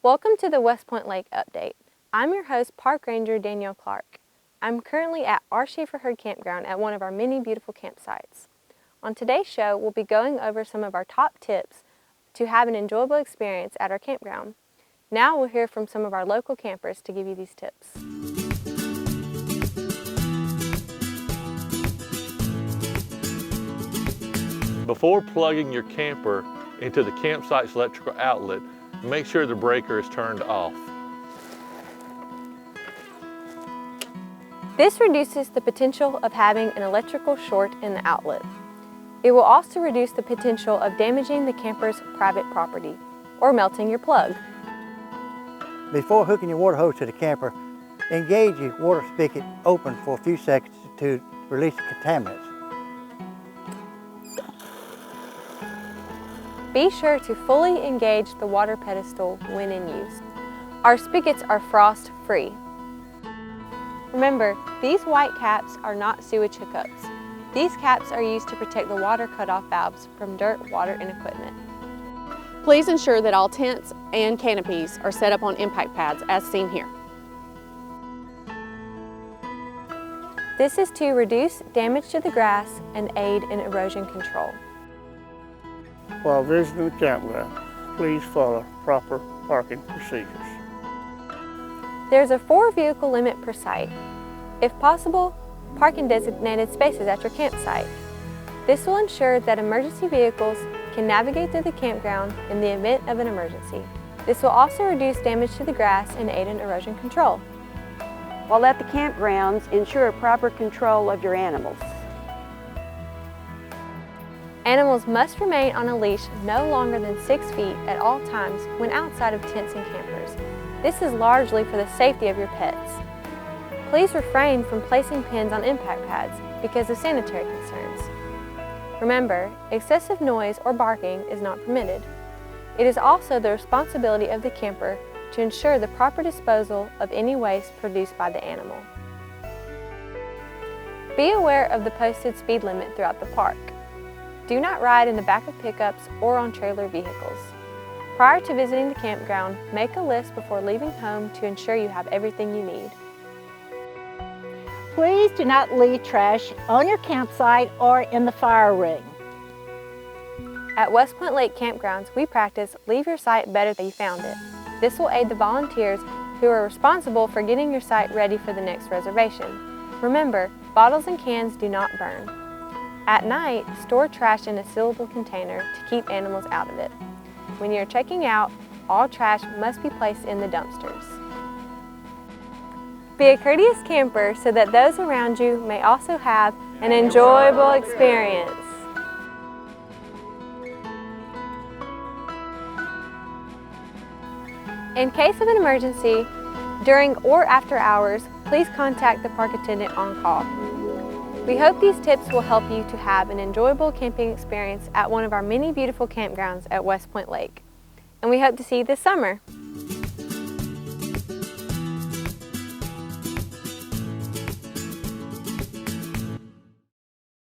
Welcome to the West Point Lake Update. I'm your host, Park Ranger Danielle Clark. I'm currently at our Schaefer Herd Campground at one of our many beautiful campsites. On today's show, we'll be going over some of our top tips to have an enjoyable experience at our campground. Now we'll hear from some of our local campers to give you these tips. Before plugging your camper into the campsite's electrical outlet, make sure the breaker is turned off. This reduces the potential of having an electrical short in the outlet. It will also reduce the potential of damaging the camper's private property or melting your plug. Before hooking your water hose to the camper, engage your water spigot open for a few seconds to release the contaminants. Be sure to fully engage the water pedestal when in use. Our spigots are frost-free. Remember, these white caps are not sewage hookups. These caps are used to protect the water cutoff valves from dirt, water, and equipment. Please ensure that all tents and canopies are set up on impact pads as seen here. This is to reduce damage to the grass and aid in erosion control. While visiting the campground, please follow proper parking procedures. There's a 4-vehicle limit per site. If possible, park in designated spaces at your campsite. This will ensure that emergency vehicles can navigate through the campground in the event of an emergency. This will also reduce damage to the grass and aid in erosion control. While at the campgrounds, ensure proper control of your animals. Animals must remain on a leash no longer than 6 feet at all times when outside of tents and campers. This is largely for the safety of your pets. Please refrain from placing pins on impact pads because of sanitary concerns. Remember, excessive noise or barking is not permitted. It is also the responsibility of the camper to ensure the proper disposal of any waste produced by the animal. Be aware of the posted speed limit throughout the park. Do not ride in the back of pickups or on trailer vehicles. Prior to visiting the campground, make a list before leaving home to ensure you have everything you need. Please do not leave trash on your campsite or in the fire ring. At West Point Lake Campgrounds, we practice leave your site better than you found it. This will aid the volunteers who are responsible for getting your site ready for the next reservation. Remember, bottles and cans do not burn. At night, store trash in a sealable container to keep animals out of it. When you're checking out, all trash must be placed in the dumpsters. Be a courteous camper so that those around you may also have an enjoyable experience. In case of an emergency, during or after hours, please contact the park attendant on call. We hope these tips will help you to have an enjoyable camping experience at one of our many beautiful campgrounds at West Point Lake. And we hope to see you this summer.